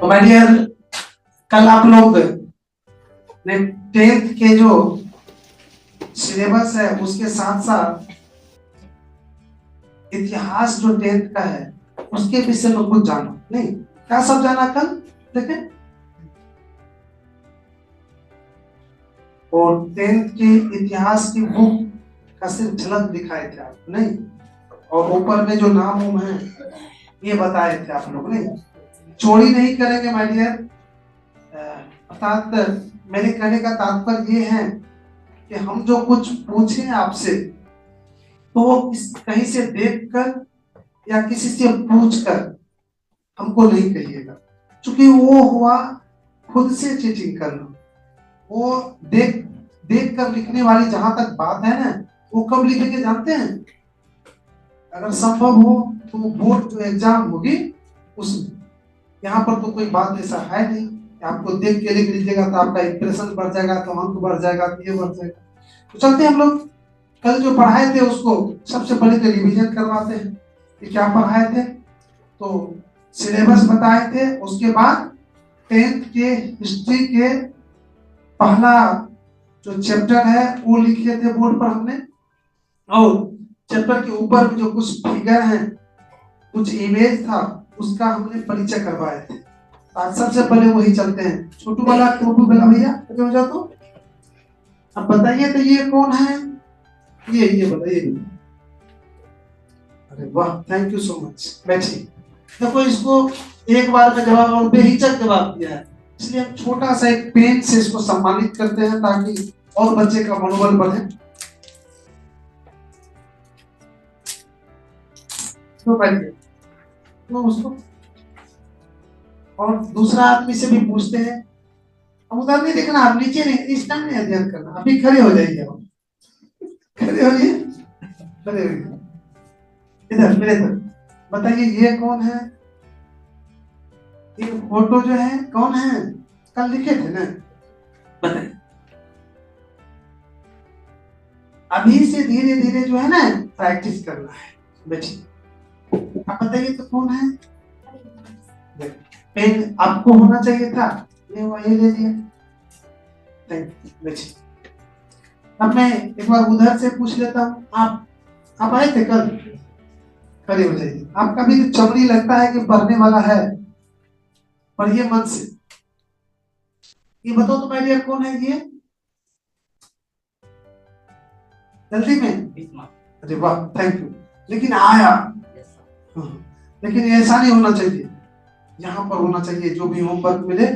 तो my dear, कल आप लोग ने 10th के जो सिलेबस है उसके साथ साथ इतिहास जो 10th का है उसके विषय में कुछ जाना नहीं, क्या सब जाना कल देखें। और 10th के इतिहास की बुक का सिर्फ झलक दिखाए थे आप नहीं, और ऊपर में जो नाम है ये बताए थे आप लोग नहीं। चोरी नहीं करेंगे माय डियर। अर्थात मेरे कहने का तात्पर्य ये है कि हम जो कुछ पूछे आपसे तो वो कहीं से देखकर या किसी से पूछकर हमको नहीं कहिएगा, क्योंकि वो हुआ खुद से चीटिंग करना। वो देख कर लिखने वाली जहां तक बात है ना, वो कब लिखेंगे जानते हैं? अगर संभव हो तो बोर्ड जो एग्जाम होगी उसमें। यहाँ पर तो कोई बात ऐसा है नहीं, आपको देख के लिख लीजिएगा तो आपका इंप्रेशन बढ़ जाएगा, तो अंक बढ़ जाएगा, तो ये बढ़ जाएगा। तो चलते हम लोग कल जो पढ़ाए थे उसको सबसे पहले तो रिवीजन करवाते हैं कि क्या पढ़ाए थे। तो सिलेबस बताए थे, उसके बाद 10th के हिस्ट्री के पहला जो चैप्टर है वो लिखे थे बोर्ड पर हमने, और चैप्टर के ऊपर जो कुछ फिगर है, कुछ इमेज था, उसका हमने परिचय करवाए थे। आज सबसे पहले वही चलते हैं। छोटू वाला छोटू वाला भैया आगे हो जाओ। तो अब बताइए तो ये कौन है? ये बताइए। अरे वाह, थैंक यू सो मच। बैठिए। देखो इसको एक बार में जवाब और बेहिचक जवाब दिया है, इसलिए हम छोटा सा एक पेन से इसको सम्मानित करते हैं ताकि और बच्चे का मनोबल बढ़े। तो बैठिए। तो उसको और दूसरा आदमी से भी पूछते हैं। अब उधर नहीं देखना, आप नीचे नहीं, इस टाइम नहीं अध्ययन करना, अभी खड़े हो जाइए। आप खड़े होइए, खड़े होइए इधर मेरे तरफ। बताइए ये कौन है? ये फोटो जो है कौन है? कल लिखे थे ना, बताइए। अभी से धीरे धीरे जो है ना प्रैक्टिस करना है। बैठिए। आप बताइए तो कौन है? पेन आपको होना चाहिए था, ये ले लिया। Thank you. बैठिए। अब मैं एक बार उधर से पूछ लेता हूँ। आप आए थे कल? खड़े हो जाइए। आपका भी चमड़ी लगता है कि पढ़ने वाला है, पढ़िए मन से। ये बताओ तो मेरे लिए कौन है ये? जल्दी में। अरे वाह, थैंक यू। लेकिन आया। लेकिन ऐसा नहीं होना चाहिए, यहाँ पर होना चाहिए। जो भी होमवर्क मिले,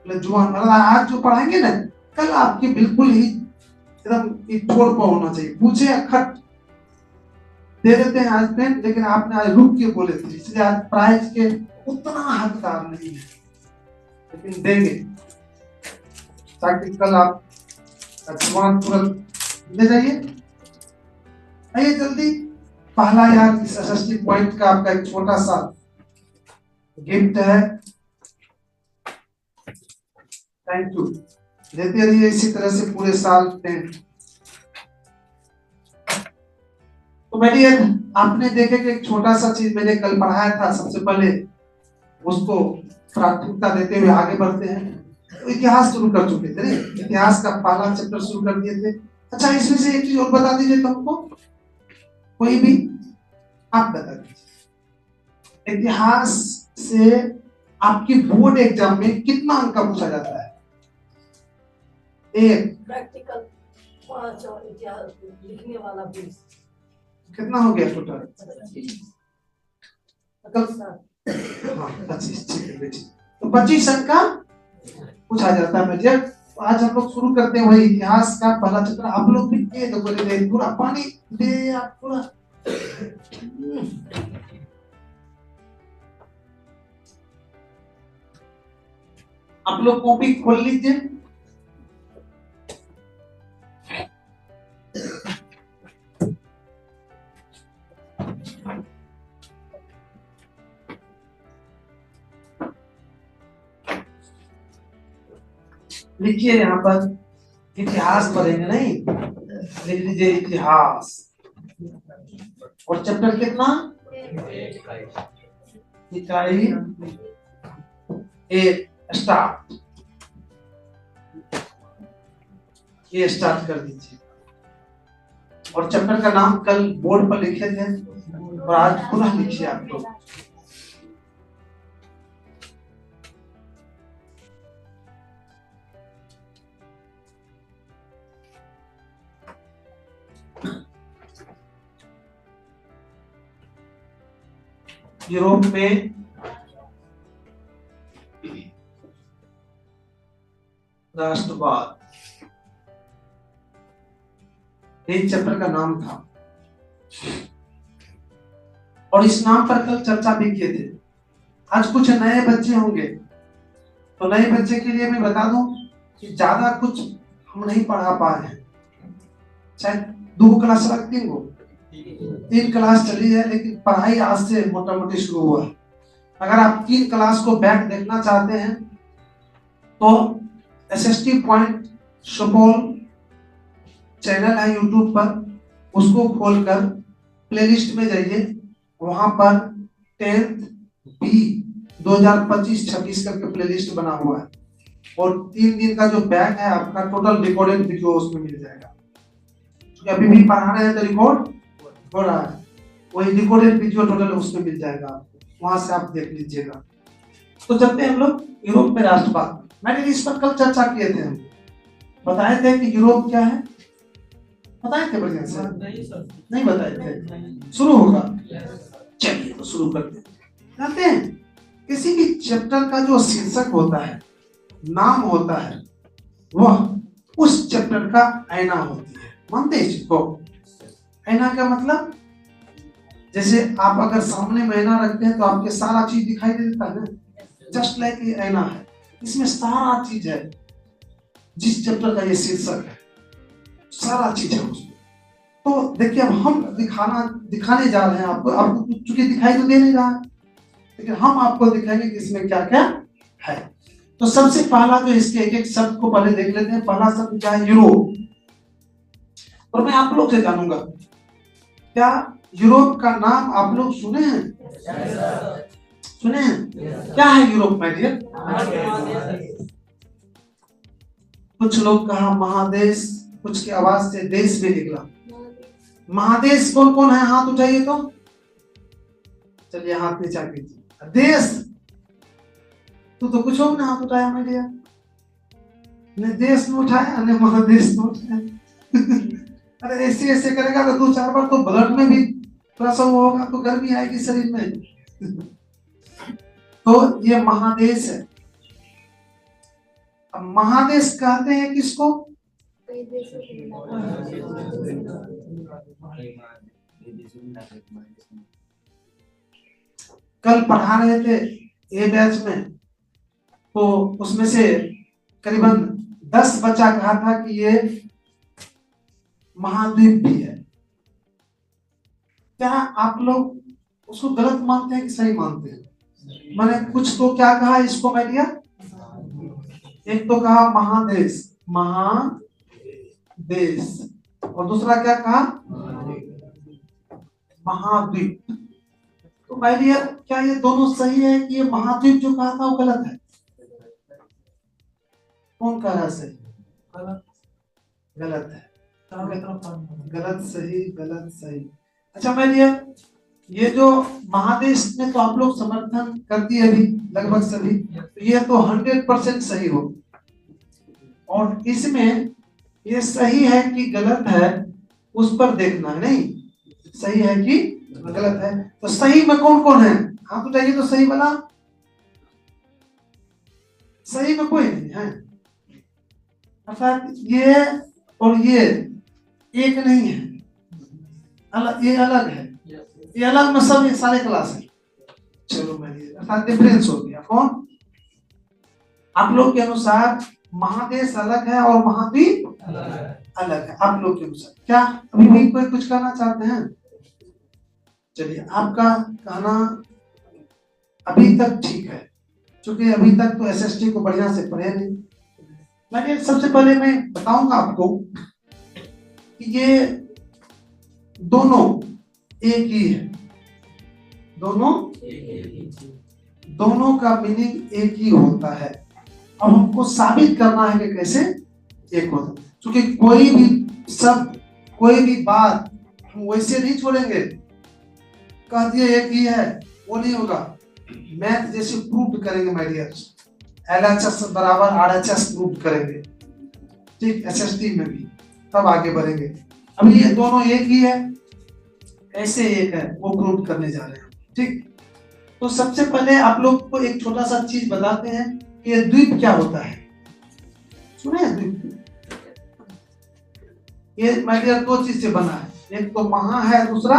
जो आज जो पढ़ाएंगे ना, कल आपकी बिल्कुल ही एकदम छोड़ पर होना चाहिए। पूछे अखट दे देते हैं आज पेन, लेकिन आपने आज रुक के बोले थे, इसलिए आज प्राइज के उतना हकदार नहीं है, लेकिन देंगे ताकि कल आप जवान तुरंत ले जाइए। आइए जल्दी। पहला यार इस एसएसटी पॉइंट का आपका एक छोटा सा गिफ्ट है। Thank you. देते रहिए इसी तरह से पूरे साल पेन। तो मेरी आपने देखे कि एक छोटा सा चीज मैंने कल पढ़ाया था, सबसे पहले उसको प्राथमिकता देते हुए आगे बढ़ते हैं। तो इतिहास शुरू कर चुके थे, इतिहास का पहला चैप्टर शुरू कर दिए थे। अच्छा, इसमें से एक चीज और बता दीजिए तुमको, कोई भी आप बता दीजिए। इतिहास से आपकी बोर्ड एग्जाम में कितना अंक का पूछा जाता है? एक प्रैक्टिकल 5 और इतिहास लिखने वाला 20। कितना हो गया टोटल? 25। हाँ 25। ठीक है बेटी, तो 25 अंक का पूछा जाता है बेटिया। तो आज हम लोग शुरू करते हैं वही इतिहास का पहला चैप्टर। आप लोग भी ये देखो, ले पूरा पानी ले, आप पूरा आप लोग कॉपी खोल लीजिए। लिखिए यहाँ पर इतिहास पढ़ेंगे नहीं, लिख लीजिए इतिहास। और चैप्टर कितना? इकाई ए स्टार्ट, ये स्टार्ट कर दीजिए। और चैप्टर का नाम कल बोर्ड पर लिखे थे और आज पुनः लिखिए आप लोग। यूरोप में राष्ट्रवाद, एक चैप्टर का नाम था और इस नाम पर कल चर्चा भी किए थे। आज कुछ नए बच्चे होंगे, तो नए बच्चे के लिए मैं बता दूं कि ज्यादा कुछ हम नहीं पढ़ा पाए हैं। शायद 2 क्लास रख 3 क्लास चली है, लेकिन पढ़ाई आज से मोटा मोटी शुरू हुआ है। अगर आप 3 क्लास को बैक देखना चाहते हैं तो SST पॉइंट सुपौल चैनल है यूट्यूब पर, उसको खोलकर प्लेलिस्ट में जाइए, वहां पर 10th B 2025-26 करके प्लेलिस्ट बना हुआ है और 3 दिन का जो बैक है आपका टोटल रिकॉर्डेड वीडियो उसमें मिल जाएगा। क्योंकि अभी भी पढ़ा रहे हैं तो रिकॉर्ड हो रहा है, वही रिकॉर्डेड वीडियो टोटल उसमें मिल जाएगा आपको, वहां से आप देख लीजिएगा। तो चलते हैं हम लोग यूरोप में राष्ट्रवाद। मैंने इस पर कल चर्चा किए थे, हम बताए थे कि यूरोप क्या है, बताए थे बढ़िया से? नहीं बताए थे। शुरू होगा, चलिए तो शुरू करते हैं। जानते हैं किसी भी चैप्टर का जो शीर्षक होता है, नाम होता है, वह उस चैप्टर का आईना होती है। मानते हैं इसको? आईना का मतलब जैसे आप अगर सामने में आईना रखते हैं तो आपके सारा चीज दिखाई देता है ना, जस्ट लाइक ये आईना है, इसमें सारा चीज है। जिस चैप्टर का ये शीर्षक है सारा चीज है उसमें। तो देखिए अब हम दिखाने जा रहे हैं आपको चूंकि दिखाई तो दे नहीं रहा है, लेकिन हम आपको दिखाएंगे कि इसमें क्या क्या है। तो सबसे पहला जो इसके एक एक शब्द को पहले देख लेते हैं। पहला शब्द क्या है? यूरोप। और मैं आप लोग से जानूंगा, क्या यूरोप का नाम आप लोग सुने हैं? सुने हैं? क्या है यूरोप माय डियर? कुछ लोग कहा महादेश, कुछ की आवाज से देश भी निकला। महादेश कौन कौन है? हाथ उठाइए तो। चलिए हाथ नीचा कीजिए। देश तू तो कुछ हो ना हाथ उठाया मैं दिया, ने देश में उठाया ने महादेश में उठाया। अरे ऐसे ऐसे करेगा तो 2-4 बार तो ब्लड में भी थोड़ा सा वो होगा तो गर्मी आएगी शरीर में। तो ये महादेश है। अब महादेश कहते हैं किसको? कल पढ़ा रहे थे ए बैच में, तो उसमें से करीबन 10 बच्चा कहा था कि ये महाद्वीप भी है। क्या आप लोग उसको गलत मानते हैं कि सही मानते हैं? मैंने कुछ तो क्या कहा इसको मैं दिया, एक तो कहा महादेश, महादेश, और दूसरा क्या कहा? महाद्वीप। तो भाई डियर क्या ये दोनों सही है कि ये महाद्वीप जो कहा था वो गलत है? कौन कह रहा है सही? गलत है। गलत सही, गलत सही। अच्छा भाई डियर, ये जो महादेश में तो आप लोग समर्थन करती है अभी लगभग सभी, तो ये तो 100% सही हो। और इसमें ये सही है कि गलत है उस पर देखना है, नहीं सही है कि गलत है। तो सही में कौन कौन है? आप बताइए तो सही वाला। सही में कोई नहीं है, अर्थात ये और ये एक नहीं है, अलग, ये अलग है, ये अलग में सब एक सारे क्लास है। चलो मैं अर्थात डिफरेंस हो गया। कौन? आप लोग के अनुसार महादेश अलग है और महाद्वीप अलग है आप लोग के अनुसार। क्या अभी भी कोई कुछ कहना चाहते हैं? चलिए आपका कहना अभी तक ठीक है, क्योंकि अभी तक तो SST को बढ़िया से पढ़े नहीं। मैंने सबसे पहले मैं बताऊंगा आपको कि ये दोनों एक ही है, दोनों दोनों का मीनिंग एक ही होता है। अब हमको साबित करना है कि कैसे एक होता है, क्योंकि कोई भी शब्द, कोई भी बात हम वैसे नहीं छोड़ेंगे कह दिए एक ही है, वो नहीं होगा। मैथ जैसे प्रूव करेंगे माय डियर, LHS बराबर RHS प्रूव करेंगे, ठीक, SST में भी, तब आगे बढ़ेंगे। अभी ये दोनों एक ही है, कैसे एक है वो प्रूव करने जा रहे हैं, ठीक। तो सबसे पहले आप लोग को एक छोटा सा चीज बताते हैं कि ये द्वीप क्या होता है। सुने हैं द्वीप? ये माय डियर दो चीज से बना है, एक तो महा है, दूसरा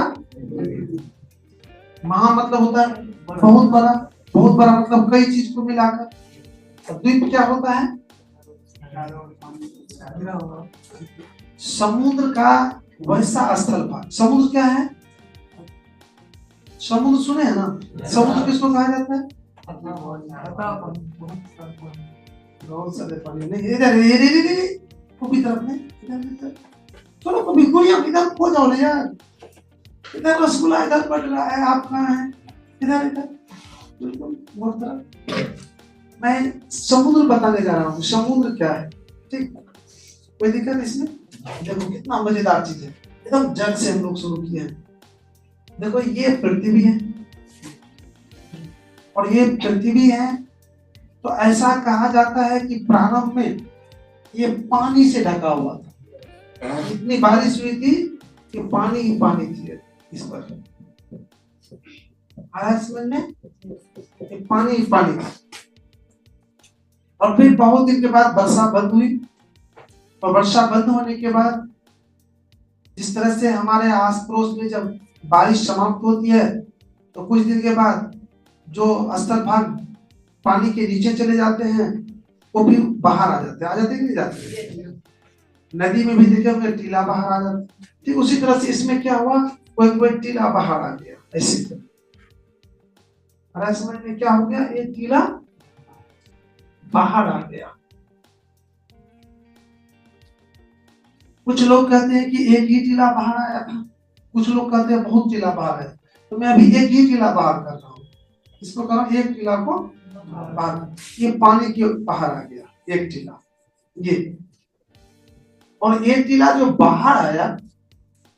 महा मतलब होता है बहुत बड़ा, बहुत बड़ा मतलब कई चीज को मिलाकर। द्वीप क्या होता है? समुद्र का वैसा स्थल भाग। समुद्र क्या है? समुद्र सुने हैं ना? समुद्र किसको कहा जाता है? बहुत सारे पानी नहीं, इधर कभी तरफ नहीं, इधर चलो कभी गुड़िया इधर खो जाओ ले यार, इधर रसगुल्ला इधर बढ़ रहा है, आप कहाँ हैं? इधर इधर बिल्कुल वो तरफ। मैं समुद्र बताने जा रहा हूँ, समुद्र क्या है, ठीक। कोई दिक्कत इसमें? देखो कितना मजेदार चीज है, एकदम जड़ से हम लोग शुरू किए हैं। देखो ये पृथ्वी है और ये पृथ्वी है, तो ऐसा कहा जाता है कि प्रारंभ में ये पानी से ढका हुआ था, इतनी बारिश हुई थी कि पानी ही पानी थी इस पर, समझ में, पानी ही पानी था। और फिर बहुत दिन के बाद वर्षा बंद हुई, और वर्षा बंद होने के बाद जिस तरह से हमारे आस पड़ोस में जब बारिश समाप्त होती है तो कुछ दिन के बाद जो स्थल भाग पानी के नीचे चले जाते हैं वो फिर बाहर आ जाते हैं, कि नहीं जाते? नदी में भी देखे होंगे टीला बाहर आ जाता है, ठीक उसी तरह से इसमें क्या हुआ, कोई टीला बाहर आ गया, ऐसे समझ में क्या हो गया, ये टीला बाहर आ गया। कुछ लोग कहते हैं कि एक ही टीला बाहर आया था, कुछ लोग कहते हैं बहुत टीला बाहर है, तो मैं अभी एक ही टीला बाहर कर रहा हूँ, इसको कर रहा हूँ एक टीला को बाहर, ये पानी के बाहर आ गया एक टीला ये। और ये टीला जो बाहर आया,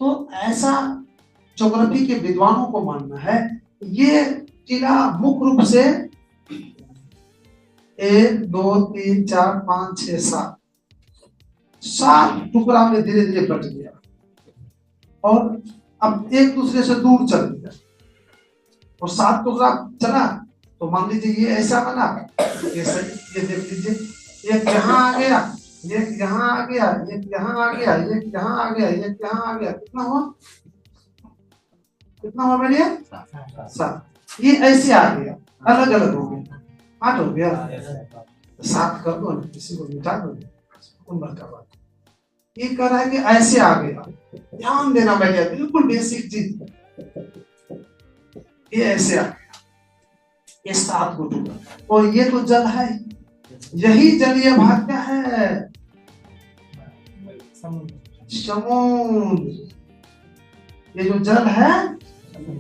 तो ऐसा ज्योग्राफी के विद्वानों को मानना है ये टीला मुख्य रूप से 1 2 3 4 5 6 7 टुकड़ा में धीरे धीरे बट गया और अब एक दूसरे से दूर चल गया, और 7 टुकड़ा चला तो मान लीजिए ये ऐसा बना, ये देख लीजिए, एक यहाँ आ गया, एक यहाँ आ गया, एक यहाँ आ गया, एक यहाँ आ गया, एक यहाँ आ गया, कितना हुआ, कितना हुआ मेरे? 7। ये ऐसे आ गया, अलग अलग हो गया, 8 हो गया, 7 कर दो, किसी को मिटा दो, उम्र का बात। ये कह रहा है कि ऐसे आ गया, ध्यान देना भैया, बिल्कुल बेसिक चीज, ये ऐसे आ गया, ये 7 को टुकड़ा, और ये तो जल है, यही जलीय भाग क्या है, समुद्र। ये जो जल है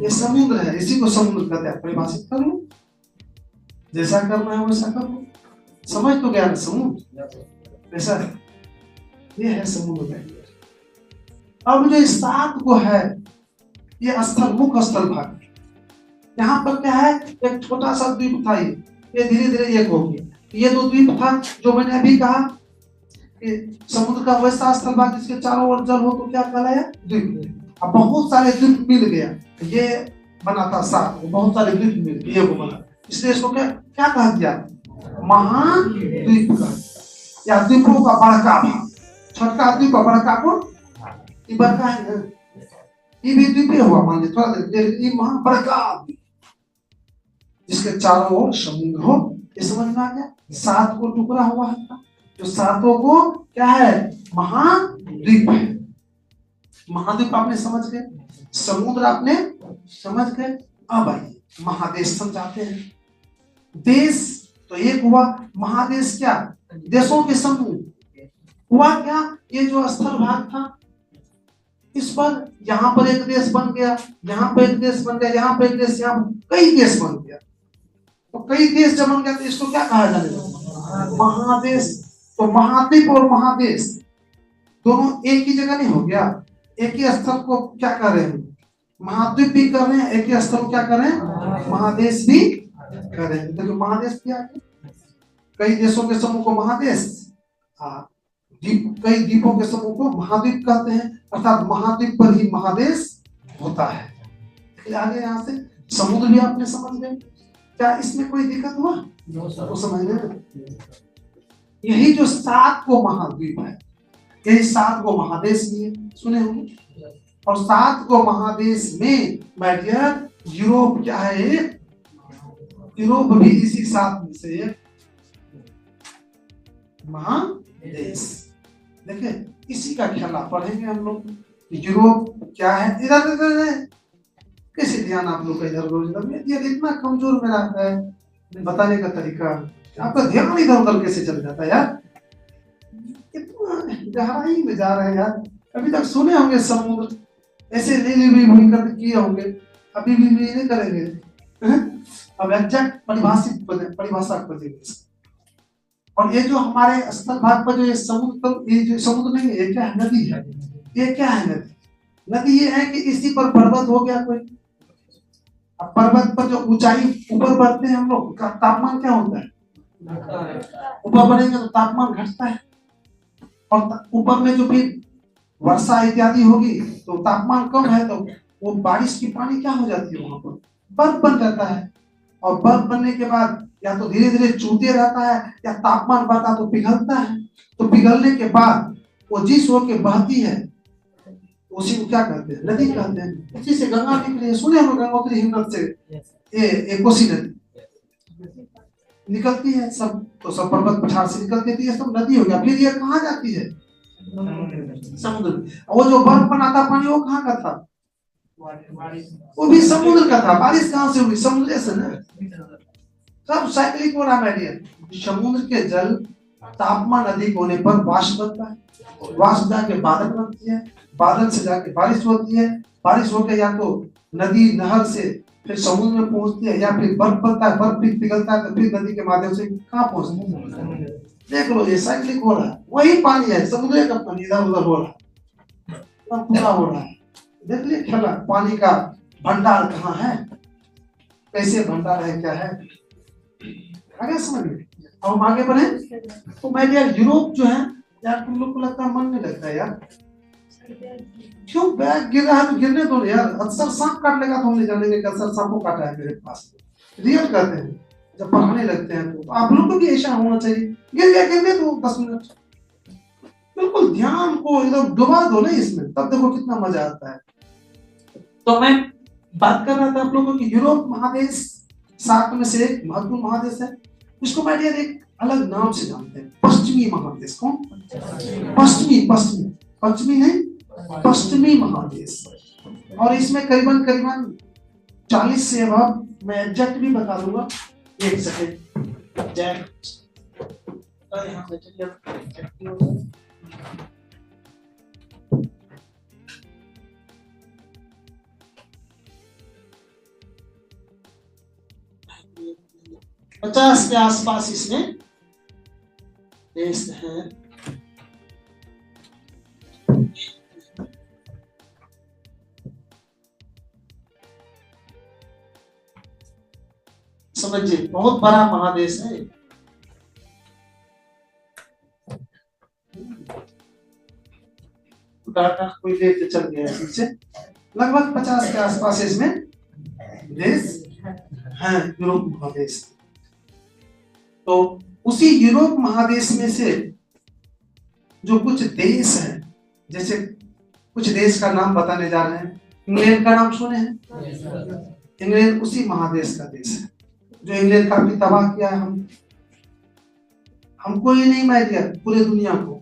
ये समुद्र है, इसी को समुद्र कहते हैं। परिभाषित कर लो, जैसा करना है वैसा कर लो, समझ तो गया ना, समुद्र ऐसा है, ये है समुद्र। अब जो 7 को है ये स्थल, मुख्य स्थल भाग, यहाँ पर क्या है, एक छोटा सा द्वीप था, ये धीरे धीरे एक हो गया। ये दो द्वीप था जो मैंने अभी कहा कि समुद्र का वैसा स्थल भाग जिसके चारों ओर जल हो तो क्या कहलाया, द्वीप। अब बहुत सारे द्वीप मिल गया, ये बना था 7, बहुत सारे द्वीप मिल गए, ये वो बना, इसलिए इसको क्या क्या कहा गया, महाद्वीप का, या द्वीपों का बड़का भाग। छोटका द्वीप का बड़का को ये बड़का है ना, ये भी द्वीप हुआ, मान लीजिए थोड़ा देर, ये महा बड़का जिसके चारों ओर समुद्र हो, ये समझ में आ गया। 7 को टुकड़ा हुआ है, जो 7 को क्या है, महाद्वीप है। महाद्वीप आपने समझ गए, समुद्र आपने समझ गए। अब आइए महादेश समझाते हैं। देश तो एक हुआ, महादेश क्या, देशों के समूह हुआ। क्या, ये जो स्थल भाग था इस पर यहाँ पर एक देश बन गया, यहाँ पर एक देश बन गया, यहाँ पर एक देश, यहाँ कई देश बन गया। तो कई देश जब बन गया तो इसको क्या कहा जाने लगा? महादेश। तो महाद्वीप और महादेश दोनों एक ही जगह नहीं हो गया, एक ही स्थल को क्या कर रहे हैं? महाद्वीप भी कर रहे हैं, एक ही स्थल को क्या कर रहे हैं? महादेश भी कर रहे हैं। देखो महादेश क्या है? कई देशों के समूह को महादेश, कई द्वीपों के समूह को महाद्वीप कहते हैं, अर्थात महाद्वीप पर ही महादेश होता है। आगे यहाँ से समुद्र भी आपने समझ गए, क्या इसमें कोई दिक्कत हुआ? तो समझ गए। यही जो 7 को महाद्वीप है, यही 7 को महादेश भी है, सुने होंगे। और 7 को महादेश में माय डियर यूरोप क्या है? यूरोप भी इसी 7 में से एक महादेश। देखिए इसी का ख्याल पढ़ेंगे हम लोग। यूरोप क्या है? इधर इधर कैसे ध्यान आप लोग का इधर इतना कमजोर मेरा है बताने का तरीका, आपका ध्यान इधर उधर कैसे चल जाता है यार? इतना गहराई में जा रहे हैं यार। अभी तक सुने होंगे समुद्र ऐसे ले भी कर किए होंगे, अभी भी नहीं करेंगे। अब एग्जैक्ट परिभाषा खोजेंगे। और ये जो हमारे स्थल भाग पर जो ये समुद्र नहीं है, ये क्या है? नदी है। ये क्या है? नदी ये है कि इसी पर पर्वत हो गया कोई। अब पर्वत पर जो ऊंचाई ऊपर बढ़ते हैं हम लोग, का तापमान क्या होता है? ऊपर बढ़ेंगे तो तापमान घटता है, और ऊपर में जो भी वर्षा इत्यादि होगी तो तापमान कम है, तो वो बारिश की पानी क्या हो जाती है? वहां पर बर्फ बन जाता है। और बर्फ बनने के बाद या तो धीरे धीरे चूते रहता है, या तापमान बढ़ता तो पिघलता है। तो पिघलने के बाद वो जिस होके बहती है उसी को क्या कहते हैं? नदी कहते हैं। उसी से गंगा निकली है, सुने हो गंगोत्री हिमनद से ये कोसी नदी निकलती है, सब तो सब पर्वत पठार से निकलती है, ये सब नदी हो गया। फिर ये कहाँ जाती है? समुद्र। वो जो बर्फ बनाता पानी वो कहाँ का था? वो भी समुद्र का था। बारिश कहाँ से हुई? समुद्र से ना। सब साइक्लिक हो रहा है। समुद्र के जल तापमान अधिक होने पर वाष्प बनता है, वाष्प जाके बादल बनती है, बादल से जाके बारिश होती है, बारिश होकर या तो नदी नहर से फिर समुद्र में पहुंचती है, या फिर बर्फ बनता है, बर्फ फिर पिघलता है तो फिर नदी के माध्यम से कहाँ पहुंचती है? देख लो ये साइक्लिक हो रहा है। वही पानी है, समुद्र का पानी इधर उधर हो रहा है, पूरा हो रहा है। देख लिया खेला पानी का भंडार कहाँ है, कैसे भंडार है, क्या है? आगे समझ में। अब हम आगे बढ़े तो मैं यार यूरोप जो है यार, तुम लोग को लगता है मन नहीं लगता है यार? क्यों? बैग गिर रहा है तो गिरने दो यार। अक्सर सांप काट लेगा तो हम नहीं जानेंगे कि अक्सर सांप को काटा है मेरे पास। रियल कहते हैं जब पढ़ाने लगते हैं तो आप लोगों को भी ऐसा होना चाहिए। गिर गया, गिरने दो 10 मिनट, बिल्कुल ध्यान को एकदम डुबा दो ना इसमें, तब देखो कितना मजा आता है। तो मैं बात कर रहा था आप लोगों की यूरोप महादेश 7 में से एक महत्वपूर्ण महादेश है। इसको मैं एक अलग नाम से जानते हैं, पश्चिमी महादेश। कौन? पश्चिमी। पश्चिमी पश्चिमी नहीं, पश्चिमी महादेश। और इसमें करीबन 40 से अब मैं एग्जैक्ट भी बता दूंगा। एक सेकेंड एग्जैक्ट यहाँ से चलिए। 50 के आसपास इसमें देश है। समझिए बहुत बड़ा महादेश है। डाटा कोई लेके चल गया है पीछे। लगभग 50 के आसपास इसमें देश है, यूरोप महादेश। तो उसी यूरोप महादेश में से जो कुछ देश हैं, जैसे कुछ देश का नाम बताने जा रहे हैं। इंग्लैंड का नाम सुने हैं? इंग्लैंड उसी महादेश का देश है जो इंग्लैंड काफी तबाह किया है। हमको ही नहीं मार दिया, पूरे दुनिया को।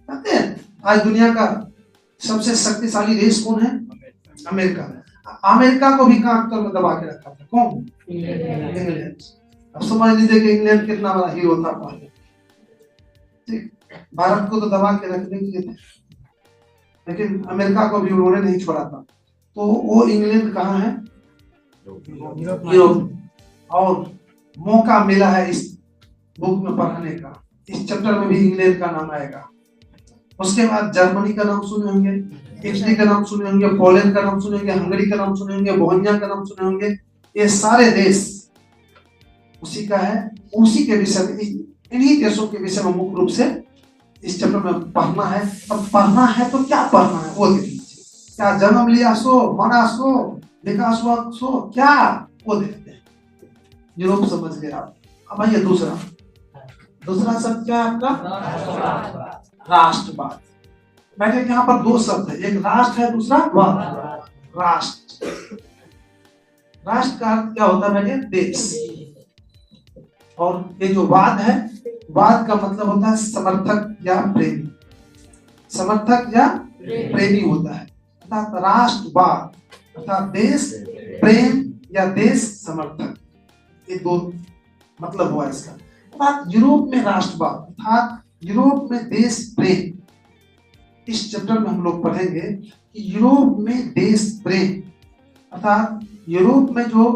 कहते हैं आज दुनिया का सबसे शक्तिशाली देश कौन है? अमेरिका। अमेरिका को भी कांटकर में दबा के रखा था। कौन? इंग्लैंड। अब समझ लीजिए कि इंग्लैंड कितना बड़ा हीरो था पहले। ठीक, भारत को तो दबा के रखने के लिए थे, लेकिन अमेरिका को भी उन्होंने नहीं छोड़ा था। तो वो इंग्लैंड कहाँ है? यूरोप। और मौका मिला है इस बुक में पढ़ने का। इस चैप्टर में भी इंग्लैंड का नाम आएगा। उसके बाद जर्मनी का नाम सुने होंगे, इटली का नाम सुने होंगे, पोलैंड का नाम सुने होंगे, हंगरी का नाम सुने होंगे, बोहेमिया का नाम सुने होंगे। ये सारे देश उसी का है, उसी के विषय में, इन्हीं देशों के विषय में मुख्य रूप से इस चैप्टर में पढ़ना है। अब पढ़ना है तो क्या पढ़ना है वो देख लीजिए। क्या जन्म लिया सो, मरा सो, विकास हुआ सो, क्या वो देखते हैं। यूरोप समझ गए आप। अब आइए दूसरा शब्द क्या है आपका? राष्ट्रवाद। बैठे यहाँ पर दो शब्द है, एक राष्ट्र है, दूसरा वाद। राष्ट्र, राष्ट्र का अर्थ क्या होता है बैठे? देश। और ये जो वाद है, वाद का मतलब होता है समर्थक या प्रेमी, समर्थक या प्रेमी होता है। अर्थात राष्ट्रवाद अर्थात देश प्रेम या देश समर्थक, ये दो मतलब हुआ इसका। अर्थात यूरोप में राष्ट्रवाद अर्थात यूरोप में देश प्रेम। इस चैप्टर में हम लोग पढ़ेंगे कि यूरोप में देश प्रेम अर्थात यूरोप में जो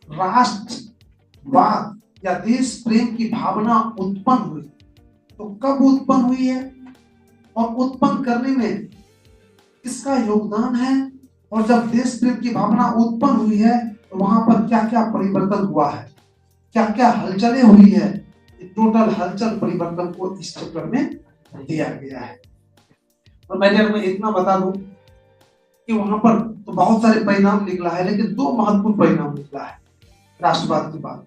राष्ट्रवाद या देश प्रेम की भावना उत्पन्न हुई, तो कब उत्पन्न हुई है और उत्पन्न करने में किसका योगदान है, और जब देश प्रेम की भावना उत्पन्न हुई है तो वहां पर क्या क्या परिवर्तन हुआ है, क्या क्या हलचलें हुई है। टोटल हलचल परिवर्तन को इस चैप्टर में दिया गया है। और मैं इतना बता दूं कि वहां पर तो बहुत सारे परिणाम निकला है, लेकिन दो महत्वपूर्ण परिणाम निकला है राष्ट्रवाद की बात।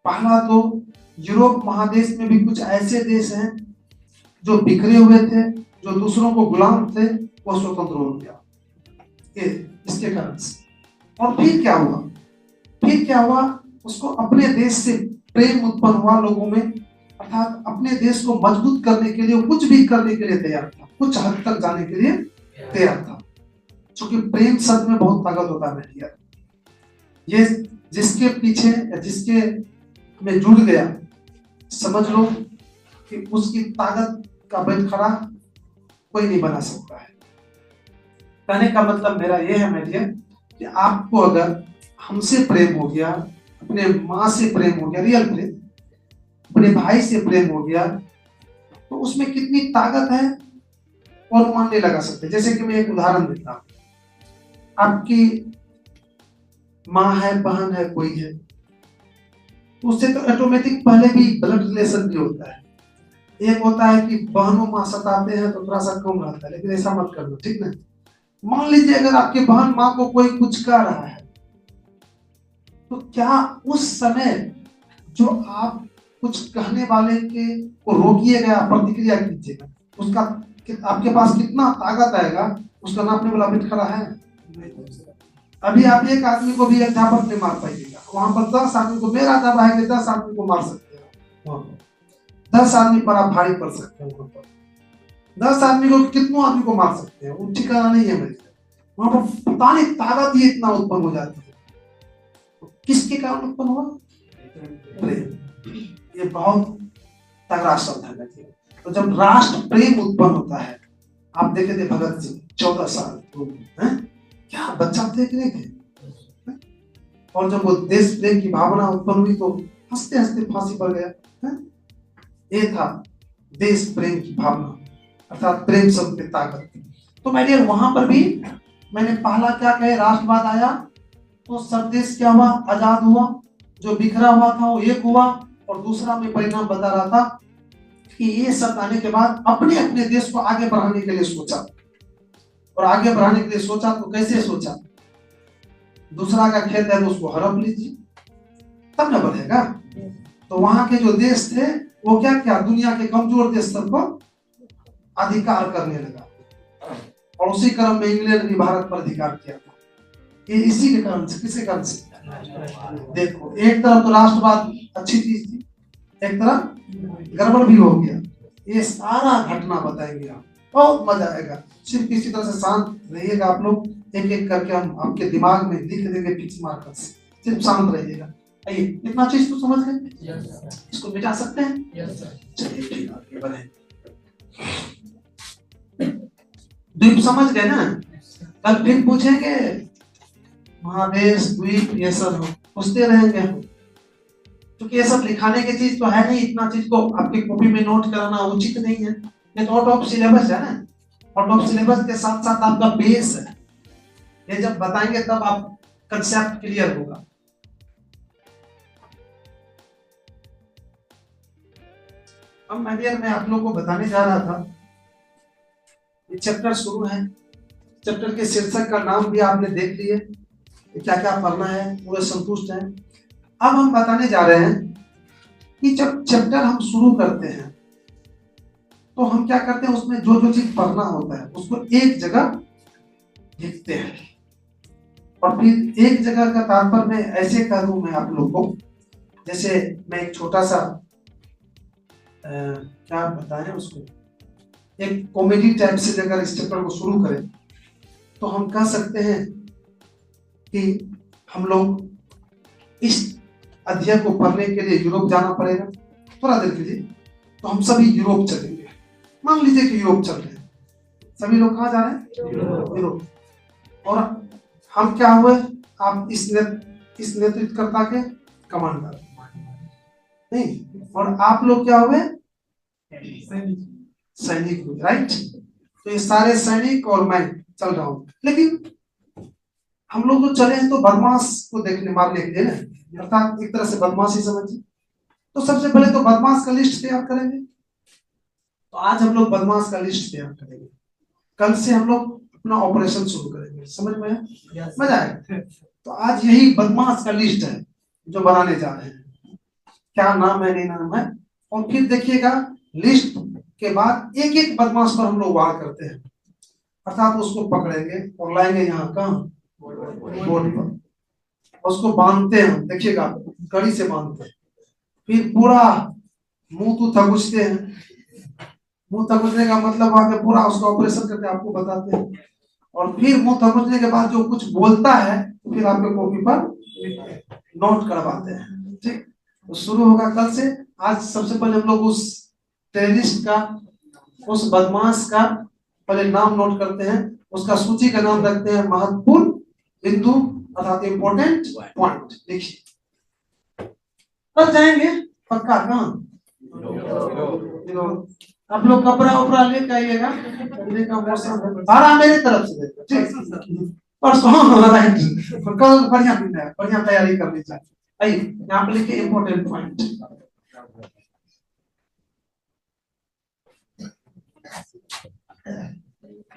पहला तो यूरोप महादेश में भी कुछ ऐसे देश हैं जो बिखरे हुए थे, जो दूसरों को गुलाम थे, वो स्वतंत्र हो गया इसके कारण से। और फिर क्या हुआ, उसको अपने देश से प्रेम उत्पन्न हुआ लोगों में, अर्थात अपने देश को मजबूत करने के लिए कुछ भी करने के लिए तैयार था, कुछ हद तक जाने के लिए तैयार था। क्योंकि प्रेम शब्द में बहुत ताकत होता है भैया। ये जिसके पीछे या जिसके में जुड़ गया, समझ लो कि उसकी ताकत का बटखरा कोई नहीं बना सकता है। कहने का मतलब मेरा ये है मैडिया कि आपको अगर हमसे प्रेम हो गया, अपने माँ से प्रेम हो गया, रियल प्रेम, अपने भाई से प्रेम हो गया, तो उसमें कितनी ताकत है और अनुमान नहीं लगा सकते। जैसे कि मैं एक उदाहरण देता हूँ, आपकी माँ है, बहन है, कोई है, तो उससे तो ऑटोमेटिक पहले भी ब्लड रिलेशन भी होता है। एक होता है कि बहनों माँ सताते हैं तो थोड़ा सा कम रहता है, लेकिन ऐसा मत करना, ठीक ना। मान लीजिए अगर आपकी बहन माँ को कोई कुछ कह रहा है, तो क्या उस समय जो आप कुछ कहने वाले के को रोकिएगा, प्रतिक्रिया कीजिएगा, उसका आपके पास कितना ताकत आएगा उसका नापने वाला बिटखरा है। अभी आप एक आदमी को भी एक झापट नहीं मार पाइएगा, वहां पर 10 आदमी को मेरा दब है, 10 आदमी को मार सकते हैं, 10 आदमी पर आप भारी पड़ सकते हैं। वहां पर 10 आदमी को कितनों आदमी को मार सकते हैं, वो ठिकाना नहीं है मेरे। वहां पर पता नहीं ताकत ही इतना उत्पन्न हो जाती है। किसके कारण उत्पन्न हुआ? प्रेम। ये बहुत तगड़ा शब्द है। तो जब राष्ट्र प्रेम उत्पन्न होता है, आप देखे थे भगत सिंह 14 साल क्या बच्चा थे कि नहीं थे, और जब वो देश प्रेम की भावना उत्पन्न हुई तो हंसते हंसते फांसी पर गया। ये था देश प्रेम की भावना अर्थात प्रेम शब्द की ताकत। तो मैंने वहां पर भी मैंने पहला क्या कहे, राष्ट्रवाद आया तो सब देश क्या हुआ, आजाद हुआ, जो बिखरा हुआ था वो एक हुआ। और दूसरा मैं परिणाम बता रहा था कि ये सब आने के बाद अपने अपने देश को आगे बढ़ाने के लिए सोचा, और आगे बढ़ाने के लिए सोचा तो कैसे सोचा, दूसरा का खेत है तो उसको हड़प लीजिए तब न बढ़ेगा। तो वहां के जो देश थे वो क्या क्या, दुनिया के कमजोर देश सब को अधिकार करने लगा, और उसी क्रम में इंग्लैंड ने भारत पर अधिकार किया था। ये इसी के कारण से, किसके कारण से, देखो एक तरफ तो राष्ट्रवाद अच्छी चीज थी, एक तरफ गड़बड़ भी हो गया। ये सारा घटना बताएंगे आप, बहुत मजा आएगा। सिर्फ इसी तरह से शांत रहिएगा आप लोग, एक एक करके हम आपके दिमाग में लिख देंगे फिक्स मार्कर से, सिर्फ शांत रहिएगा। आइए, इतना चीज तो समझ गए, इसको मिटा सकते हैं। चलिए ठीक, आगे बढ़े। द्वीप समझ गए ना, कल फिर पूछेंगे महादेश द्वीप ये सब पूछते रहेंगे हम, क्योंकि क्योंकि ये सब लिखाने की चीज तो है नहीं, इतना चीज को आपकी कॉपी में नोट कराना उचित नहीं है। ये तो आउट ऑफ सिलेबस है ना, आउट ऑफ सिलेबस के साथ साथ आपका बेस है, ये जब बताएंगे तब आप कंसेप्ट क्लियर होगा। अब माय डियर मैं आप लोगों को बताने जा रहा था, ये चैप्टर शुरू है, चैप्टर के शीर्षक का नाम भी आपने देख लिए, क्या क्या पढ़ना है, पूरे संतुष्ट हैं। अब हम बताने जा रहे हैं कि जब चैप्टर हम शुरू करते हैं तो हम क्या करते हैं, उसमें जो जो चीज पढ़ना होता है उसको एक जगह लिखते हैं, और फिर एक जगह का तात्पर्य मैं ऐसे कह दूं मैं आप लोग को, जैसे मैं एक छोटा सा क्या बताएं उसको, एक कॉमेडी टाइप से अगर इस चैप्टर को शुरू करें तो हम कह सकते हैं कि हम लोग इस अध्ययन को पढ़ने के लिए यूरोप जाना पड़ेगा। थोड़ा देर के लिए तो हम सभी यूरोप चलेंगे, मान लीजिए कि यूरोप चल रहे हैं, सभी लोग कहाँ जा रहे हैं, यूरोप। और हम क्या हुए, आप इस नेतृत्वकर्ता के कमांडर नहीं, और आप लोग क्या हुए, सैनिक हुए, राइट। तो ये सारे सैनिक और मैं चल रहा हूँ, लेकिन हम लोग जो चले हैं तो बदमाश को देखने मारने के लिए ना, अर्थात एक तरह से बदमाशी समझिए। तो सबसे पहले तो बदमाश का लिस्ट तैयार करेंगे, तो आज हम लोग बदमाश का लिस्ट तैयार करेंगे, कल से हम लोग अपना ऑपरेशन शुरू करेंगे, समझ में आया, मजा आएगा। तो आज यही बदमाश का लिस्ट है जो बनाने जा रहे हैं, क्या नाम है नहीं नाम है, और फिर देखिएगा लिस्ट के बाद एक एक बदमाश पर हम लोग वार करते हैं, अर्थात उसको पकड़ेंगे और लाएंगे यहाँ कहाँ, बोर्ड पर, उसको बांधते हैं, देखिएगा कड़ी से बांधते हैं, फिर पूरा मुंह तो थकुचते हैं, मुंह थकुचने का मतलब वहां पे पूरा उसका ऑपरेशन करके आपको बताते हैं, और फिर मुंह थकुचने के बाद जो कुछ बोलता है फिर आपके कॉपी पर नोट करवाते हैं, ठीक। तो शुरू होगा कल से। आज सबसे पहले हम लोग उस टेररिस्ट का, उस बदमाश का पहले नाम नोट करते हैं, उसका सूची का नाम रखते हैं महत्वपूर्ण बिंदु अर्थात इंपॉर्टेंट पॉइंट, देखिए कल जाएंगे पक्का कहाँ, आप लोग कपड़ा उपड़ा लेके आइएगा, ठंडी का मौसम है, सारा मेरे तरफ से देखो, ठीक। परसों राइट, कल बढ़िया दिन है, बढ़िया तैयारी करनी चाहिए। आइए यहाँ पे लिखिए इंपॉर्टेंट पॉइंट।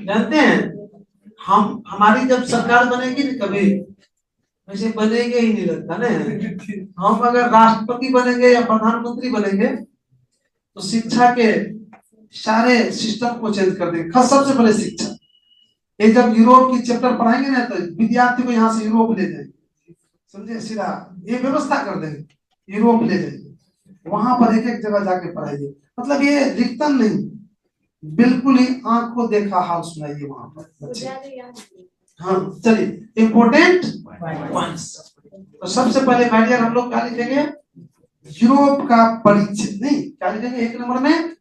जानते हैं हम, हमारी जब सरकार बनेगी ना कभी, वैसे बनेंगे ही नहीं लगता ना, हम अगर राष्ट्रपति बनेंगे या प्रधानमंत्री बनेंगे तो शिक्षा के सारे सिस्टम को चेंज कर देंगे, खास सबसे पहले शिक्षा। ये जब यूरोप की चैप्टर पढ़ाएंगे ना तो विद्यार्थी को यहाँ से यूरोप ले जाएंगे, समझे, सीधा ये व्यवस्था कर देंगे, यूरोप ले जाएंगे, वहां पर एक एक जगह जाके पढ़ाइए, मतलब ये रिक्तन नहीं, बिल्कुल ही आंखों देखा हाल सुनाइए वहां पर बच्चे। हाँ चलिए इंपोर्टेंट पॉइंट्स। तो सबसे पहले माइडियर हम लोग क्या लिखेंगे, यूरोप का परिचय, नहीं क्या लिखेंगे एक नंबर में,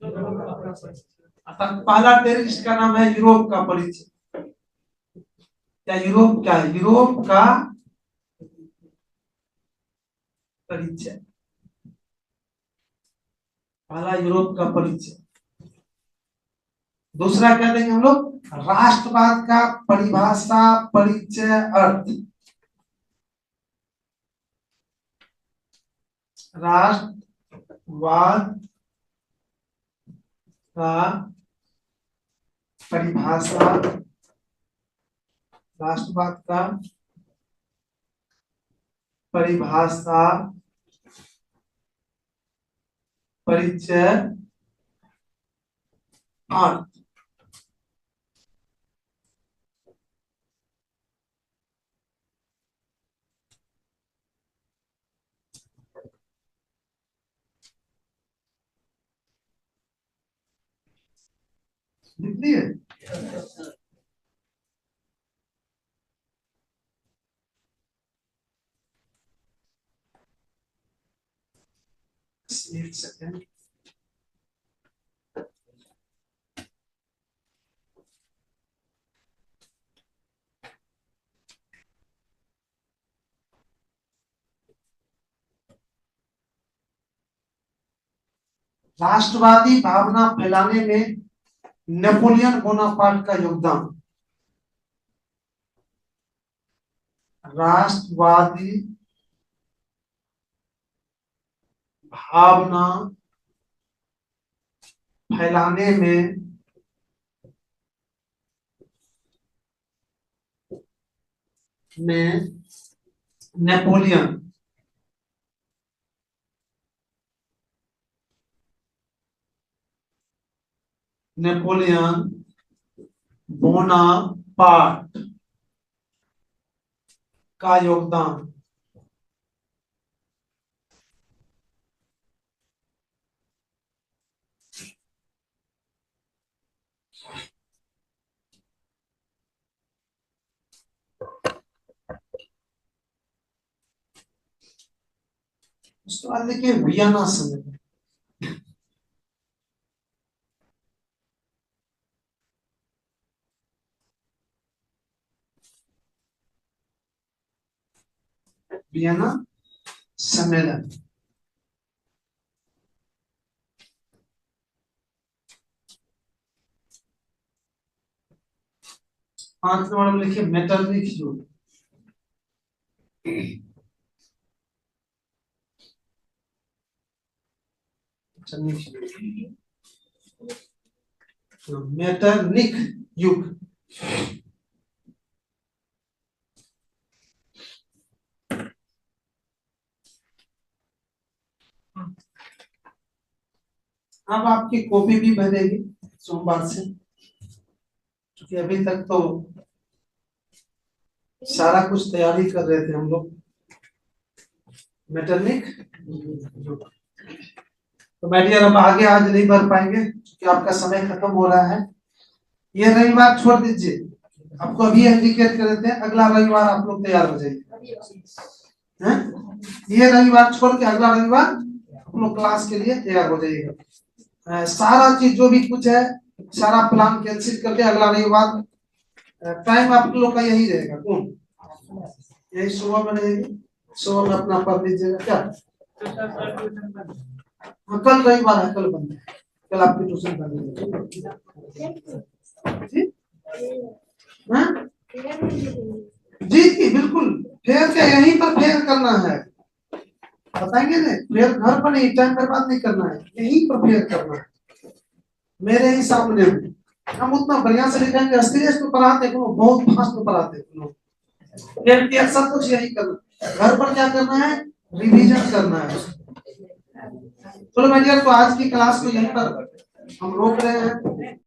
पहला टेररिस्ट का नाम है यूरोप का परिचय। क्या यूरोप, क्या है यूरोप का परिचय, पहला यूरोप का परिचय। दूसरा क्या देंगे हम लोग, राष्ट्रवाद का परिभाषा परिचय अर्थ, राष्ट्रवाद का परिभाषा, राष्ट्रवाद का परिभाषा परिचय अर्थ। लिख लिए, एक सेकेंड, राष्ट्रवादी भावना फैलाने में नेपोलियन बोनापार्ट का योगदान। राष्ट्रवादी भावना फैलाने में नेपोलियन बोनापार्ट का योगदान। उसके बाद देखिए वियना समिट। वियना सम्मेलन। 5 नंबर में लिखिए मेटरनिक युग। मेटरनिक युग। अब आपकी कॉपी भी बनेगी सोमवार से, क्योंकि अभी तक तो सारा कुछ तैयारी कर रहे थे हम लोग। मेटरनिक युग। तो मैं डियर अब आगे आज नहीं बढ़ पाएंगे क्योंकि आपका समय खत्म हो रहा है। ये रविवार छोड़ दीजिए, आपको अभी इंडिकेट कर देते हैं, अगला रविवार आप लोग तैयार हो जाइए। ये रविवार छोड़ के अगला रविवार आप लोग क्लास के लिए तैयार हो जाइएगा। सारा चीज जो भी कुछ है सारा प्लान कैंसिल करके अगला रविवार टाइम आप लोग का यही रहेगा। कौन यही सुबह में रहेगी, सुबह में अपना पढ़ लीजिएगा। क्या कल रविवार है, कल बंद है, कल आपकी ट्यूशन कर जी जी बिल्कुल। फेयर क्या यहीं पर फेयर करना है, बताएंगे ना, फेयर घर पर नहीं, टाइम बर्बाद नहीं करना है, यहीं पर फेयर करना है मेरे ही सामने। हम उतना बढ़िया से लिखेंगे, सीरियस में पढ़ाते हैं, बहुत फास्ट में पढ़ाते हैं। फेयर सब कुछ यही करना, घर पर क्या करना है, रिवीजन करना है। चलो मैं डियर, तो आज की क्लास को यहीं पर हम रोक रहे हैं।